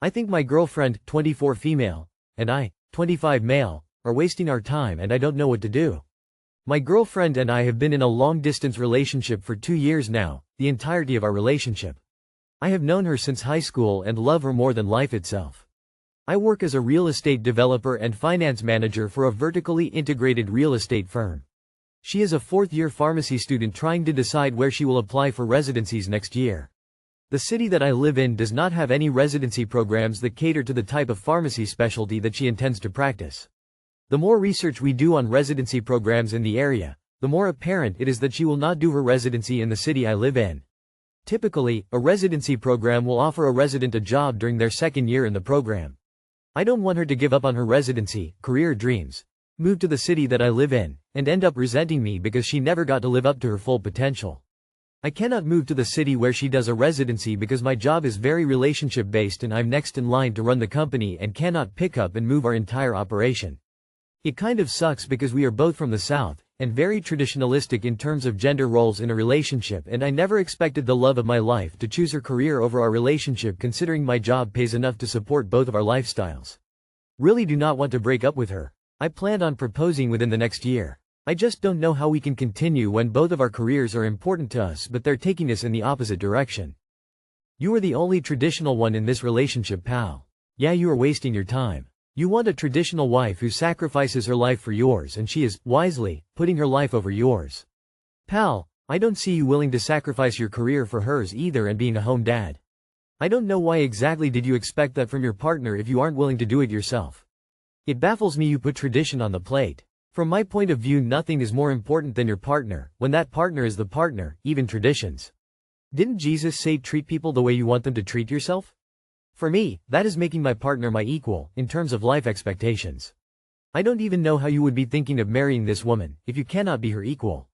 I think my girlfriend, 24 female, and I, 25 male, are wasting our time and I don't know what to do. My girlfriend and I have been in a long-distance relationship for 2 years now, the entirety of our relationship. I have known her since high school and love her more than life itself. I work as a real estate developer and finance manager for a vertically integrated real estate firm. She is a fourth-year pharmacy student trying to decide where she will apply for residencies next year. The city that I live in does not have any residency programs that cater to the type of pharmacy specialty that she intends to practice. The more research we do on residency programs in the area, the more apparent it is that she will not do her residency in the city I live in. Typically, a residency program will offer a resident a job during their second year in the program. I don't want her to give up on her residency, career dreams, move to the city that I live in, and end up resenting me because she never got to live up to her full potential. I cannot move to the city where she does a residency because my job is very relationship based and I'm next in line to run the company and cannot pick up and move our entire operation. It kind of sucks because we are both from the South, and very traditionalistic in terms of gender roles in a relationship, and I never expected the love of my life to choose her career over our relationship considering my job pays enough to support both of our lifestyles. Really do not want to break up with her. I planned on proposing within the next year. I just don't know how we can continue when both of our careers are important to us but they're taking us in the opposite direction. You are the only traditional one in this relationship, pal. Yeah, you are wasting your time. You want a traditional wife who sacrifices her life for yours and she is, wisely, putting her life over yours. Pal, I don't see you willing to sacrifice your career for hers either and being a home dad. I don't know why exactly did you expect that from your partner if you aren't willing to do it yourself. It baffles me you put tradition on the plate. From my point of view, nothing is more important than your partner, when that partner is the partner, even traditions. Didn't Jesus say treat people the way you want them to treat yourself? For me, that is making my partner my equal, in terms of life expectations. I don't even know how you would be thinking of marrying this woman, if you cannot be her equal.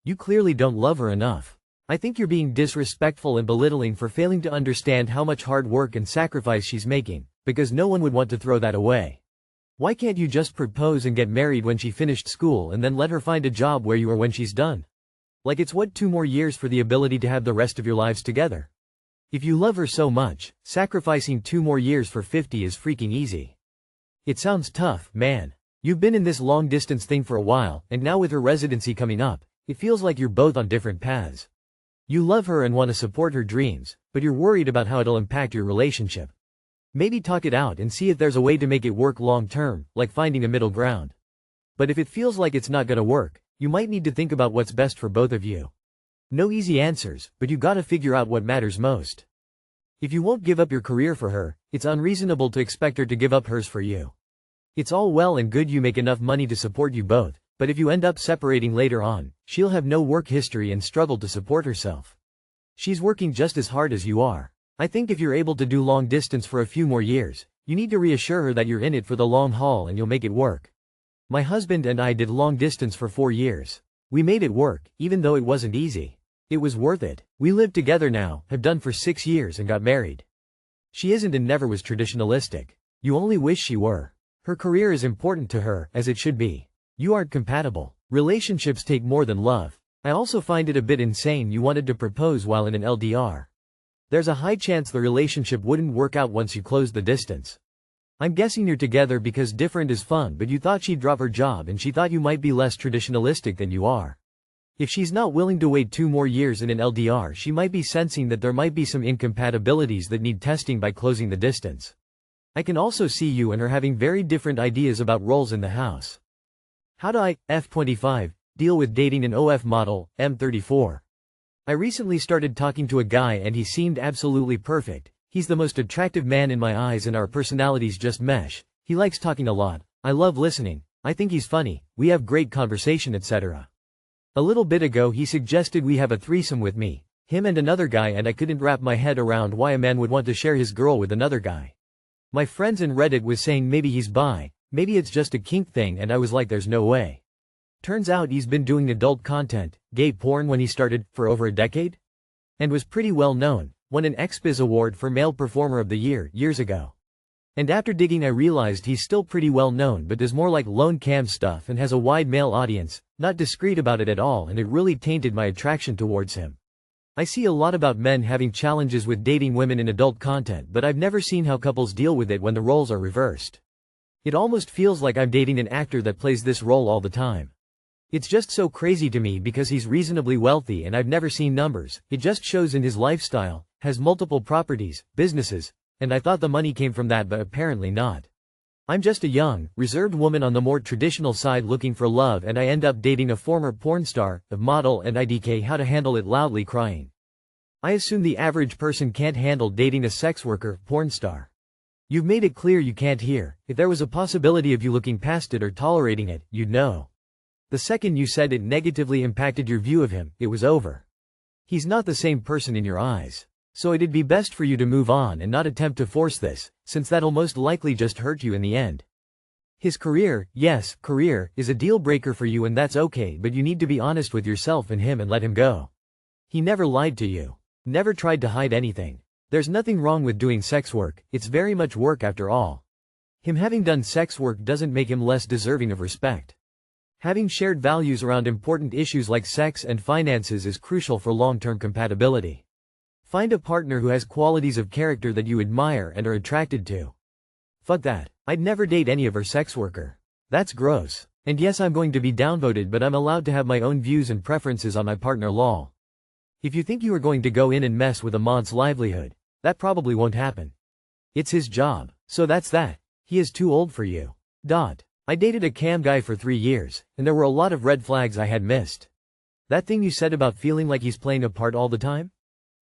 You clearly don't love her enough. I think you're being disrespectful and belittling for failing to understand how much hard work and sacrifice she's making, because no one would want to throw that away. Why can't you just propose and get married when she finished school and then let her find a job where you are when she's done? Like it's what, 2 more years for the ability to have the rest of your lives together? If you love her so much, sacrificing 2 more years for 50 is freaking easy. It sounds tough, man. You've been in this long distance thing for a while, and now with her residency coming up, it feels like you're both on different paths. You love her and want to support her dreams, but you're worried about how it'll impact your relationship. Maybe talk it out and see if there's a way to make it work long term, like finding a middle ground. But if it feels like it's not gonna work, you might need to think about what's best for both of you. No easy answers, but you gotta figure out what matters most. If you won't give up your career for her, it's unreasonable to expect her to give up hers for you. It's all well and good you make enough money to support you both, but if you end up separating later on, she'll have no work history and struggle to support herself. She's working just as hard as you are. I think if you're able to do long distance for a few more years, you need to reassure her that you're in it for the long haul and you'll make it work. My husband and I did long distance for 4 years. We made it work, even though it wasn't easy. It was worth it. We live together now, have done for 6 years and got married. She isn't and never was traditionalistic. You only wish she were. Her career is important to her, as it should be. You aren't compatible. Relationships take more than love. I also find it a bit insane you wanted to propose while in an LDR. There's a high chance the relationship wouldn't work out once you close the distance. I'm guessing you're together because different is fun, but you thought she'd drop her job and she thought you might be less traditionalistic than you are. If she's not willing to wait 2 more years in an LDR, she might be sensing that there might be some incompatibilities that need testing by closing the distance. I can also see you and her having very different ideas about roles in the house. How do I, F25, deal with dating an OF model, M34? I recently started talking to a guy and he seemed absolutely perfect. He's the most attractive man in my eyes and our personalities just mesh. He likes talking a lot. I love listening. I think he's funny. We have great conversation, etc. A little bit ago he suggested we have a threesome with me, him and another guy, and I couldn't wrap my head around why a man would want to share his girl with another guy. My friends in Reddit was saying maybe he's bi, maybe it's just a kink thing, and I was like there's no way. Turns out he's been doing adult content, gay porn when he started, for over a decade? And was pretty well known, won an XBiz award for Male Performer of the Year, years ago. And after digging I realized he's still pretty well known but does more like lone cam stuff and has a wide male audience, not discreet about it at all, and it really tainted my attraction towards him. I see a lot about men having challenges with dating women in adult content, but I've never seen how couples deal with it when the roles are reversed. It almost feels like I'm dating an actor that plays this role all the time. It's just so crazy to me because he's reasonably wealthy and I've never seen numbers, it just shows in his lifestyle, has multiple properties, businesses, and I thought the money came from that, but apparently not. I'm just a young, reserved woman on the more traditional side looking for love, and I end up dating a former porn star, a model, and IDK how to handle it loudly crying. I assume the average person can't handle dating a sex worker, porn star. You've made it clear you can't hear. If there was a possibility of you looking past it or tolerating it, you'd know. The second you said it negatively impacted your view of him, it was over. He's not the same person in your eyes. So it'd be best for you to move on and not attempt to force this, since that'll most likely just hurt you in the end. His career, yes, career, is a deal breaker for you, and that's okay, but you need to be honest with yourself and him and let him go. He never lied to you. Never tried to hide anything. There's nothing wrong with doing sex work, it's very much work after all. Him having done sex work doesn't make him less deserving of respect. Having shared values around important issues like sex and finances is crucial for long-term compatibility. Find a partner who has qualities of character that you admire and are attracted to. Fuck that. I'd never date any of her sex worker. That's gross. And yes, I'm going to be downvoted, but I'm allowed to have my own views and preferences on my partner, lol. If you think you are going to go in and mess with a mod's livelihood, that probably won't happen. It's his job. So that's that. He is too old for you. I dated a cam guy for 3 years, and there were a lot of red flags I had missed. That thing you said about feeling like he's playing a part all the time?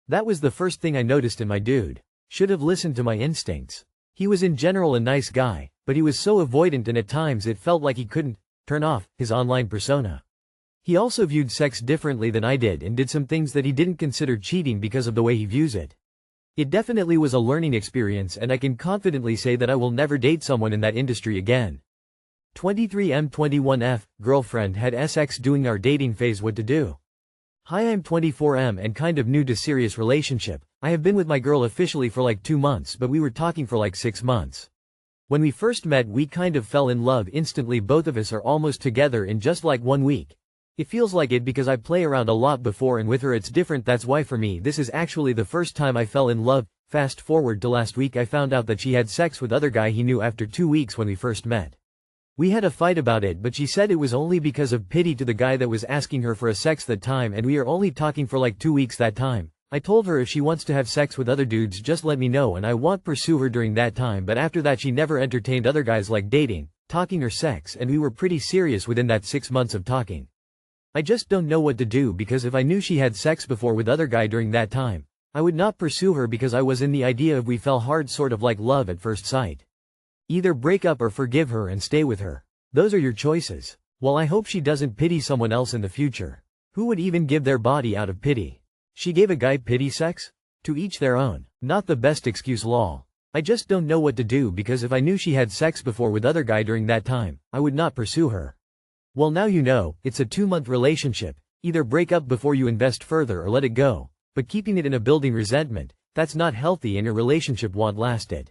That was the first thing I noticed in my dude. Should have listened to my instincts. He was in general a nice guy, but he was so avoidant, and at times it felt like he couldn't turn off his online persona. He also viewed sex differently than I did and did some things that he didn't consider cheating because of the way he views it. It definitely was a learning experience, and I can confidently say that I will never date someone in that industry again. 23M21F, girlfriend had SX doing our dating phase. What to do? Hi, I'm 24M and kind of new to serious relationship. I have been with my girl officially for like 2 months, but we were talking for like 6 months. When we first met, we kind of fell in love instantly. Both of us are almost together in just like 1 week. It feels like it because I play around a lot before, and with her it's different. That's why for me this is actually the first time I fell in love. Fast forward to last week, I found out that she had sex with other guy he knew after 2 weeks when we first met. We had a fight about it, but she said it was only because of pity to the guy that was asking her for a sex that time, and we are only talking for like 2 weeks that time. I told her if she wants to have sex with other dudes just let me know and I won't pursue her during that time, but after that she never entertained other guys like dating, talking or sex, and we were pretty serious within that 6 months of talking. I just don't know what to do, because if I knew she had sex before with other guy during that time, I would not pursue her because I was in the idea of we fell hard, sort of like love at first sight. Either break up or forgive her and stay with her. Those are your choices. Well, I hope she doesn't pity someone else in the future. Who would even give their body out of pity? She gave a guy pity sex? To each their own. Not the best excuse, lol. I just don't know what to do, because if I knew she had sex before with other guy during that time, I would not pursue her. Well, now you know. It's a 2-month relationship. Either break up before you invest further or let it go. But keeping it in a building resentment, that's not healthy and your relationship won't last it.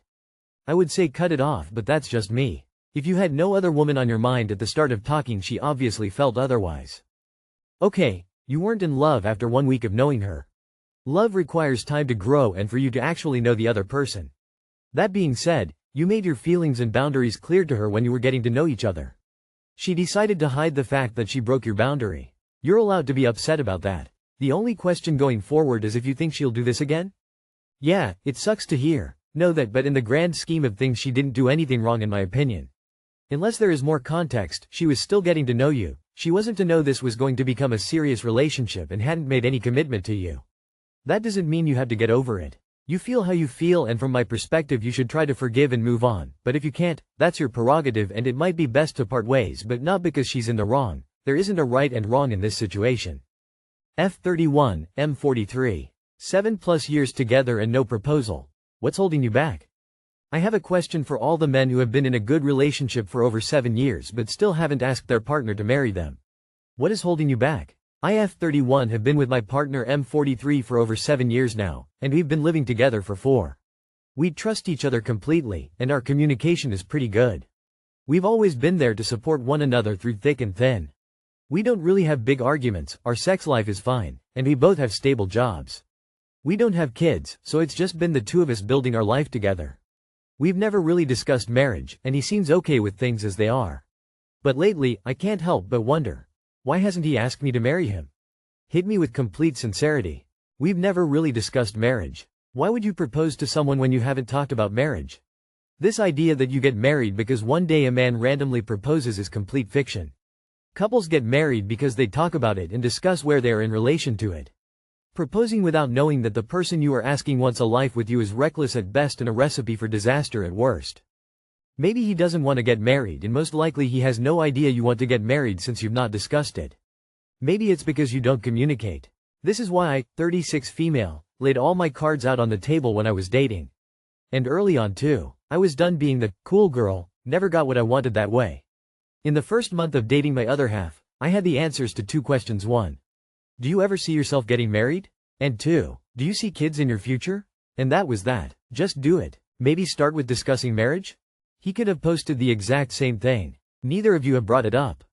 I would say cut it off, but that's just me. If you had no other woman on your mind at the start of talking, she obviously felt otherwise. Okay, you weren't in love after 1 week of knowing her. Love requires time to grow and for you to actually know the other person. That being said, you made your feelings and boundaries clear to her when you were getting to know each other. She decided to hide the fact that she broke your boundary. You're allowed to be upset about that. The only question going forward is if you think she'll do this again? Yeah, it sucks to hear. Know that, but in the grand scheme of things she didn't do anything wrong in my opinion. Unless there is more context, she was still getting to know you. She wasn't to know this was going to become a serious relationship and hadn't made any commitment to you. That doesn't mean you have to get over it. You feel how you feel, and from my perspective you should try to forgive and move on, but if you can't, that's your prerogative, and it might be best to part ways, but not because she's in the wrong. There isn't a right and wrong in this situation. F31, M43. 7+ years together and no proposal. What's holding you back? I have a question for all the men who have been in a good relationship for over 7 years but still haven't asked their partner to marry them. What is holding you back? I F31 have been with my partner M43 for over 7 years now, and we've been living together for 4. We trust each other completely, and our communication is pretty good. We've always been there to support one another through thick and thin. We don't really have big arguments, our sex life is fine, and we both have stable jobs. We don't have kids, so it's just been the two of us building our life together. We've never really discussed marriage, and he seems okay with things as they are. But lately, I can't help but wonder, why hasn't he asked me to marry him? Hit me with complete sincerity. We've never really discussed marriage. Why would you propose to someone when you haven't talked about marriage? This idea that you get married because one day a man randomly proposes is complete fiction. Couples get married because they talk about it and discuss where they are in relation to it. Proposing without knowing that the person you are asking wants a life with you is reckless at best and a recipe for disaster at worst. Maybe he doesn't want to get married, and most likely he has no idea you want to get married since you've not discussed it. Maybe it's because you don't communicate. This is why I, 36 female, laid all my cards out on the table when I was dating. And early on too. I was done being the cool girl, never got what I wanted that way. In the first month of dating my other half, I had the answers to two questions. 1. Do you ever see yourself getting married? And 2. Do you see kids in your future? And that was that. Just do it. Maybe start with discussing marriage? He could have posted the exact same thing. Neither of you have brought it up.